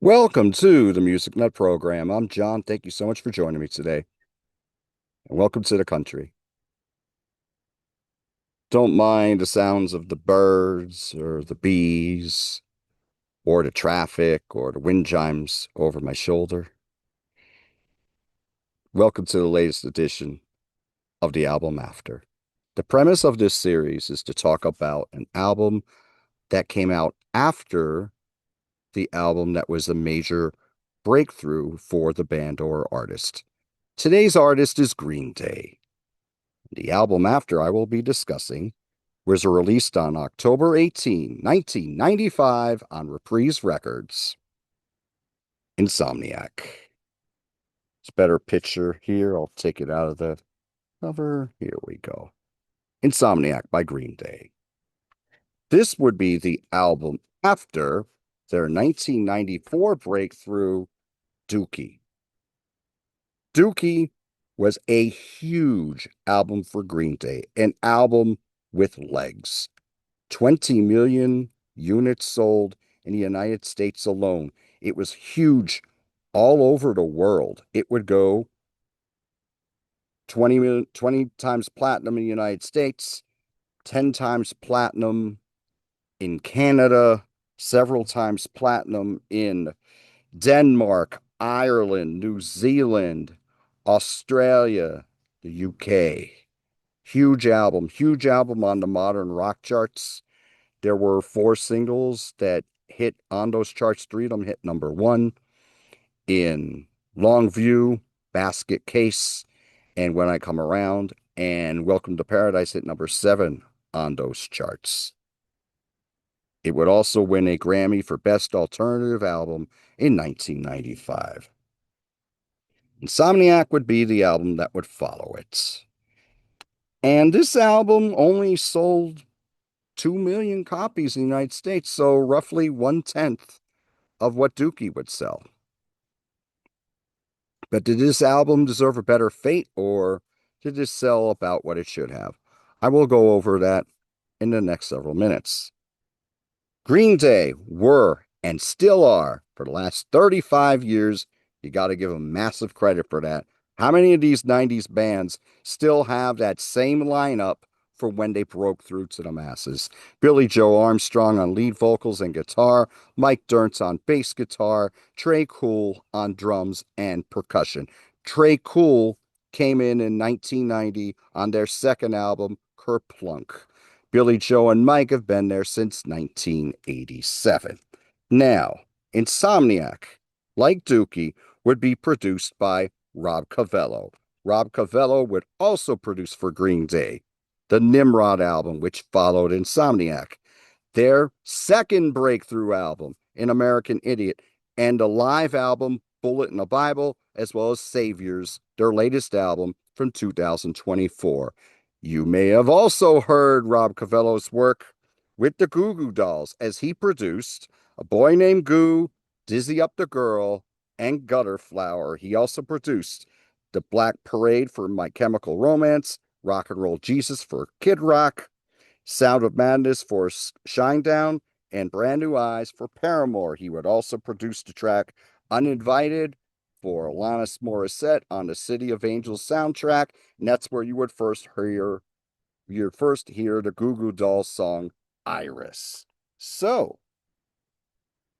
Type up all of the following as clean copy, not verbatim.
Welcome to the Music Nut program. I'm John. Thank you so much for joining me today. And welcome to the country. Don't mind the sounds of the birds or the bees or the traffic or the wind chimes over my shoulder. Welcome to the latest edition of the album After. The premise of this series is to talk about an album that came out after the album that was a major breakthrough for the band or artist. Today's artist is Green Day. The album After I will be discussing was released on October 18, 1995 on Reprise Records. Insomniac. It's a better picture here. I'll take it out of the cover. Here we go. Insomniac by Green Day. This would be the album after their 1994 breakthrough, Dookie. Dookie was a huge album for Green Day, an album with legs. 20 million units sold in the United States alone. It was huge all over the world. It would go 20 times platinum in the United States, 10 times platinum in Canada, several times platinum in Denmark, Ireland, New Zealand, Australia, the UK. Huge album on the modern rock charts. There were four singles that hit on those charts. Three of them hit number one in Longview, Basket Case, and When I Come Around. And Welcome to Paradise hit number seven on those charts. It would also win a Grammy for Best Alternative Album in 1995. Insomniac would be the album that would follow it. And this album only sold 2 million copies in the United States, so roughly 1/10 of what Dookie would sell. But did this album deserve a better fate, or did this sell about what it should have? I will go over that in the next several minutes. Green Day were and still are for the last 35 years. You got to give them massive credit for that. How many of these 90s bands still have that same lineup for when they broke through to the masses? Billy Joe Armstrong on lead vocals and guitar, Mike Dirntz on bass guitar, Trey Cool on drums and percussion. Trey Cool came in 1990 on their second album, Kerplunk. Billy Joe and Mike have been there since 1987. Now, Insomniac, like Dookie, would be produced by Rob Cavallo. Rob Cavallo would also produce for Green Day the Nimrod album, which followed Insomniac, their second breakthrough album, An American Idiot, and a live album, Bullet in the Bible, as well as Saviors, their latest album from 2024. You may have also heard Rob Cavallo's work with the Goo Goo Dolls as he produced A Boy Named Goo, Dizzy Up the Girl, and Gutter Flower. He also produced The Black Parade for My Chemical Romance, Rock and Roll Jesus for Kid Rock, Sound of Madness for Shinedown, and Brand New Eyes for Paramore. He would also produce the track Uninvited for Alanis Morissette on the City of Angels soundtrack, and that's where you would first hear the Goo Goo Dolls song Iris. So,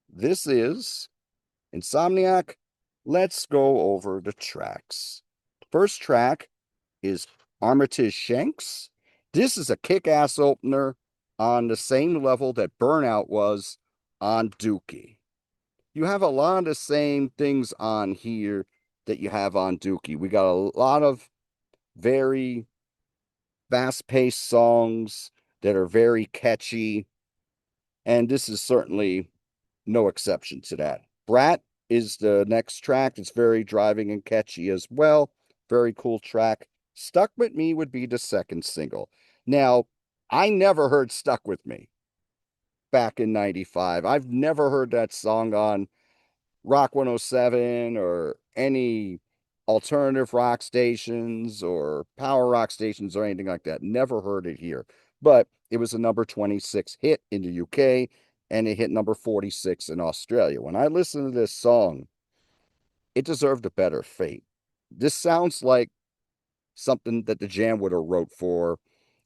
this is Insomniac. Let's go over the tracks. First track is Armitage Shanks. This is a kick-ass opener on the same level that Burnout was on Dookie. You have a lot of the same things on here that you have on Dookie. We got a lot of very fast-paced songs that are very catchy, and this is certainly no exception to that. Brat is the next track. It's very driving and catchy as well. Very cool track. Stuck With Me would be the second single. Now, I never heard Stuck With Me back in 95. I've never heard that song on Rock 107 or any alternative rock stations or power rock stations or anything like that. Never heard it here. But it was a number 26 hit in the UK. and it hit number 46 in Australia. When I listened to this song, it deserved a better fate. This sounds like something that the Jam would have wrote for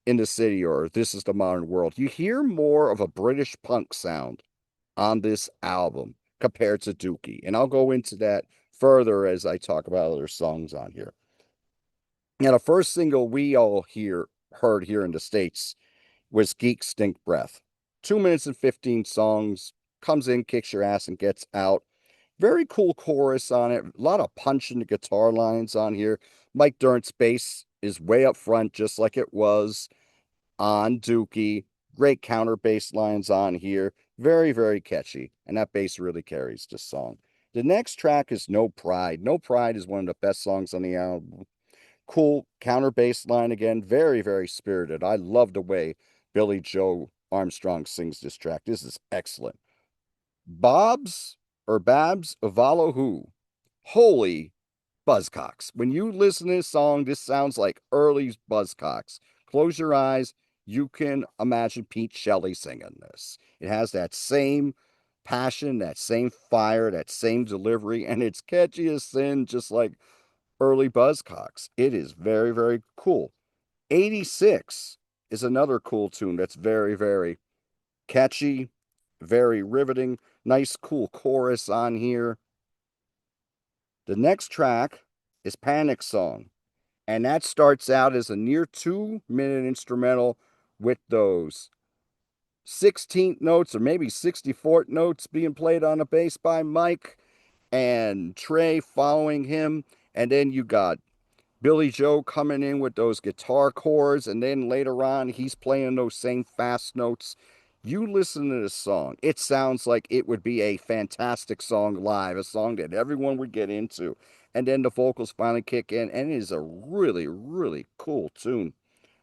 In the City or This Is the Modern World. You hear more of a British punk sound on this album compared to Dookie. And I'll go into that further as I talk about other songs on here. Now, the first single we all heard here in the States was Geek Stink Breath. 2 minutes and 15 songs, comes in, kicks your ass, and gets out. Very cool chorus on it. A lot of punch in the guitar lines on here. Mike Dirnt's bass is way up front, just like it was on Dookie. Great counter bass lines on here. Very, very catchy. And that bass really carries the song. The next track is No Pride. No Pride is one of the best songs on the album. Cool counter bass line again. Very, very spirited. I love the way Billy Joe Armstrong sings this track. This is excellent. Babs Avalahu. Holy Buzzcocks. When you listen to this song, this sounds like early Buzzcocks. Close your eyes. You can imagine Pete Shelley singing this. It has that same passion, that same fire, that same delivery, and it's catchy as sin, just like early Buzzcocks. It is very, very cool. 86 is another cool tune that's very, very catchy, very riveting. Nice, cool chorus on here. The next track is Panic Song, and that starts out as a near 2 minute instrumental with those 16th notes or maybe 64th notes being played on a bass by Mike and Trey following him. And then you got Billy Joe coming in with those guitar chords, and then later on, he's playing those same fast notes. You listen to this song, it sounds like it would be a fantastic song live, a song that everyone would get into. And then the vocals finally kick in, and it is a really, really cool tune.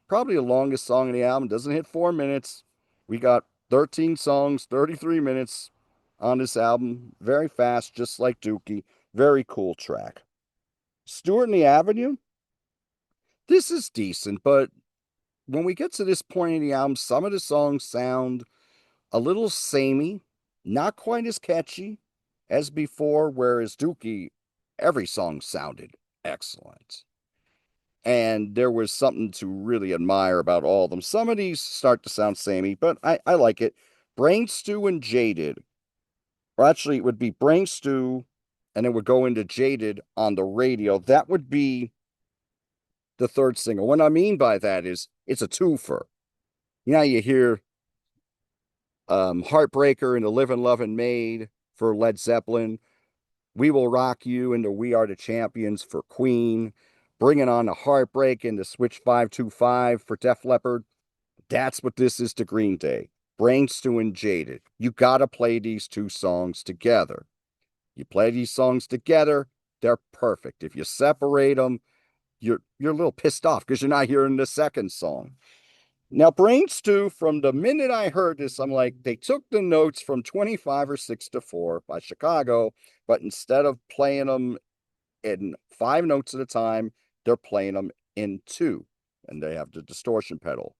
Probably the longest song in the album, doesn't hit 4 minutes. We got 13 songs, 33 minutes on this album. Very fast, just like Dookie. Very cool track. Stewart and the Avenue. This is decent, but when we get to this point in the album, some of the songs sound a little samey, not quite as catchy as before, whereas Dookie, every song sounded excellent. And there was something to really admire about all of them. Some of these start to sound samey, but I like it. Brain Stew and Jaded. Or actually, it would be Brain Stew, and it would go into Jaded on the radio. That would be the third single. What I mean by that is it's a twofer. You know, you hear Heartbreaker and the Livin' Lovin' Maid for Led Zeppelin. We Will Rock You and the We Are the Champions for Queen. Bringing on the Heartbreak and the Switch 525 for Def Leppard. That's what this is to Green Day. Brain Stew and Jaded. You gotta play these two songs together. You play these songs together, they're perfect. If you separate them, you're a little pissed off because you're not hearing the second song. Now, Brain Stew, from the minute I heard this, I'm like, they took the notes from 25 or 6 to 4 by Chicago, but instead of playing them in 5 notes at a time, they're playing them in 2. And they have the distortion pedal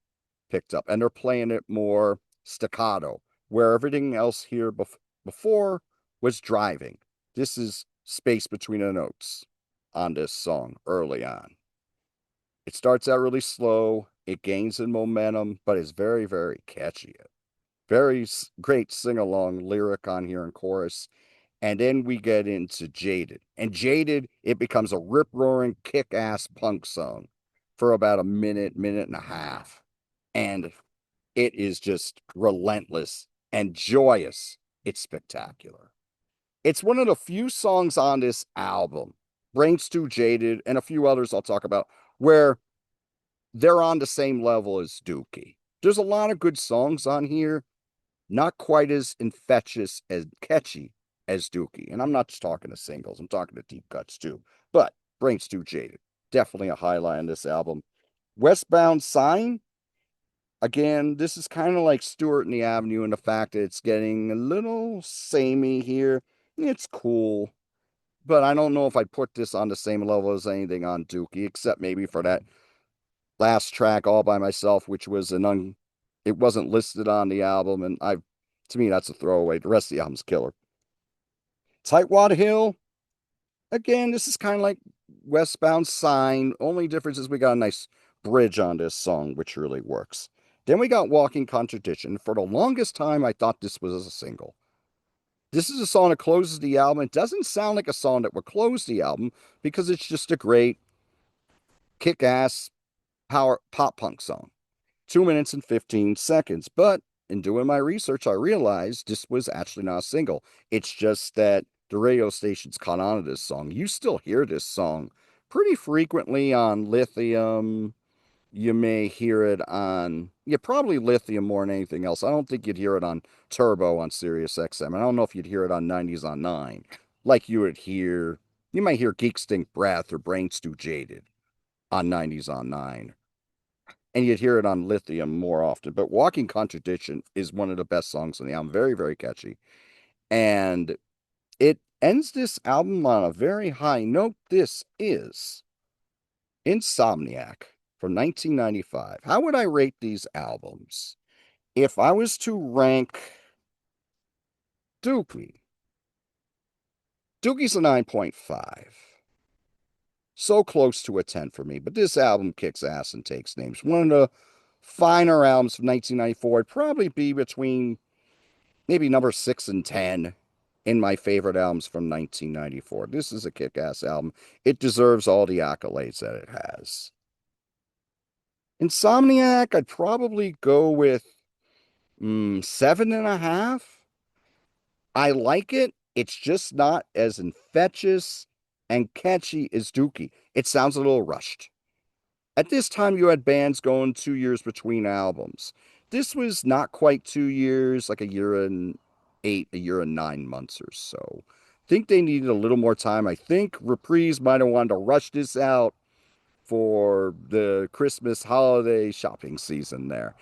picked up, and they're playing it more staccato, where everything else here before was driving. This is space between the notes on this song early on. It starts out really slow, it gains in momentum, but it's very, very catchy. Very great sing along lyric on here in chorus. And then we get into Jaded. And Jaded, it becomes a rip roaring, kick ass punk song for about a minute, minute and a half. And it is just relentless and joyous. It's spectacular. It's one of the few songs on this album, Brain Stew, Jaded, and a few others I'll talk about, where they're on the same level as Dookie. There's a lot of good songs on here, not quite as infectious and catchy as Dookie. And I'm not just talking to singles, I'm talking to deep cuts too. But Brain Stew, Jaded, definitely a highlight on this album. Westbound Sign, again, this is kind of like Stewart and the Avenue in the fact that it's getting a little samey here. It's cool, but I don't know if I'd put this on the same level as anything on Dookie, except maybe for that last track All By Myself, which was it wasn't listed on the album, and I've To me, that's a throwaway. The rest of the album's killer. Tightwad Hill, again, this is kind of like Westbound Sign. Only difference is we got a nice bridge on this song, which really works. Then we got Walking Contradiction. For the longest time, I thought this was a single. This is a song that closes the album. It doesn't sound like a song that would close the album because it's just a great kick-ass power pop punk song. 2 minutes and 15 seconds. But in doing my research, I realized this was actually not a single. It's just that the radio stations caught on to this song. You still hear this song pretty frequently on Lithium. You may hear it on, yeah, probably Lithium more than anything else. I don't think you'd hear it on Turbo on Sirius XM. I don't know if you'd hear it on 90s on 9. Like you might hear Geek Stink Breath or Brain Stew Jaded on 90s on 9, and you'd hear it on Lithium more often. But Walking Contradiction is one of the best songs on the album. Very, very catchy. And it ends this album on a very high note. This is Insomniac from 1995. How would I rate these albums? If I was to rank Dookie, Dookie's a 9.5. So close to a 10 for me, but this album kicks ass and takes names. One of the finer albums from 1994. It'd probably be between maybe number 6 and 10 in my favorite albums from 1994. This is a kick-ass album. It deserves all the accolades that it has. Insomniac, I'd probably go with 7.5. I like it. It's just not as infectious and catchy as Dookie. It sounds a little rushed. At this time, you had bands going 2 years between albums. This was not quite 2 years, like a year and 8, a year and 9 months or so. I think they needed a little more time. I think Reprise might have wanted to rush this out for the Christmas holiday shopping season there.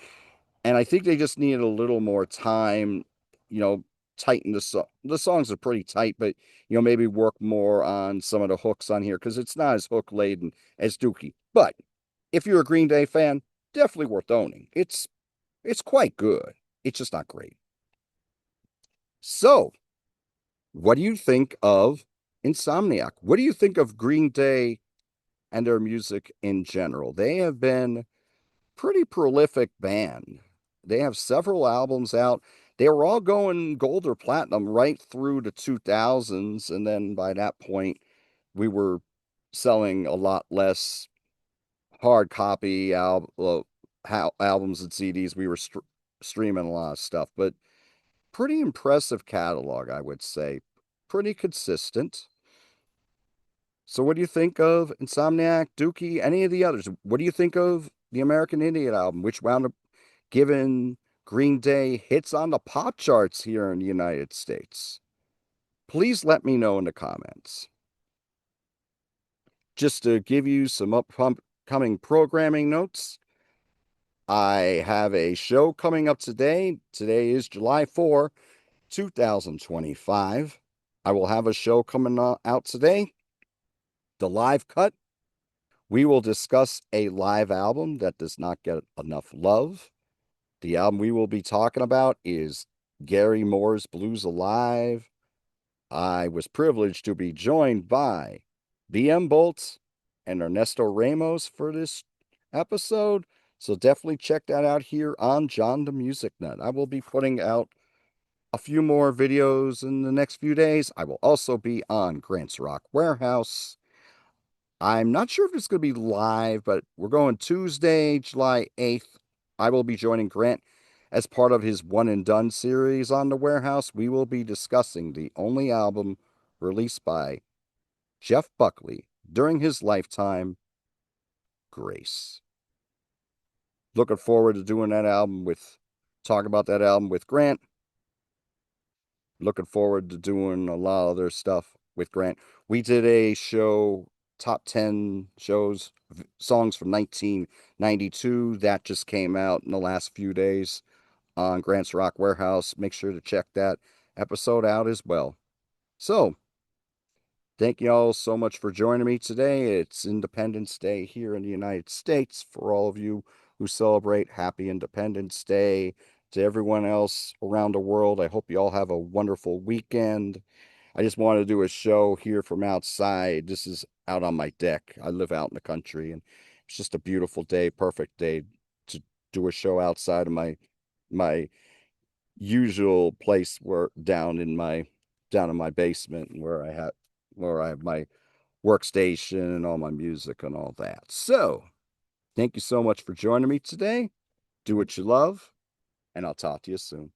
And I think they just needed a little more time, you know, tighten the song. The songs are pretty tight, but, maybe work more on some of the hooks on here because it's not as hook laden as Dookie. But if you're a Green Day fan, definitely worth owning. It's quite good. It's just not great. So, what do you think of Insomniac? What do you think of Green Day and their music in general? They have been pretty prolific band. They have several albums out. They were all going gold or platinum right through the 2000s, and then by that point, we were selling a lot less hard copy albums and CDs. We were streaming a lot of stuff, but pretty impressive catalog, I would say. Pretty consistent. So what do you think of Insomniac, Dookie, any of the others? What do you think of the American Idiot album, which wound up giving Green Day hits on the pop charts here in the United States? Please let me know in the comments. Just to give you some upcoming programming notes, I have a show coming up today. Today is July 4, 2025. I will have a show coming out today, The Live Cut. We will discuss a live album that does not get enough love. The album we will be talking about is Gary Moore's Blues Alive. I was privileged to be joined by BM Bolts and Ernesto Ramos for this episode. So definitely check that out here on John the Music Nut. I will be putting out a few more videos in the next few days. I will also be on Grant's Rock Warehouse. I'm not sure if it's going to be live, but we're going Tuesday, July 8th. I will be joining Grant as part of his One and Done series on the Warehouse. We will be discussing the only album released by Jeff Buckley during his lifetime, Grace. Looking forward to doing talking about that album with Grant. Looking forward to doing a lot of other stuff with Grant. We did a show, top 10 songs from 1992. That just came out in the last few days on Grant's Rock Warehouse. Make sure to check that episode out as well. So, thank you all so much for joining me today. It's Independence Day here in the United States. For all of you who celebrate, happy Independence Day. To everyone else around the world, I hope you all have a wonderful weekend. I just want to do a show here from outside. This is out on my deck. I live out in the country, and it's just a beautiful day, perfect day to do a show outside of my usual place where down in my basement and where I have my workstation and all my music and all that. So, thank you so much for joining me today. Do what you love, and I'll talk to you soon.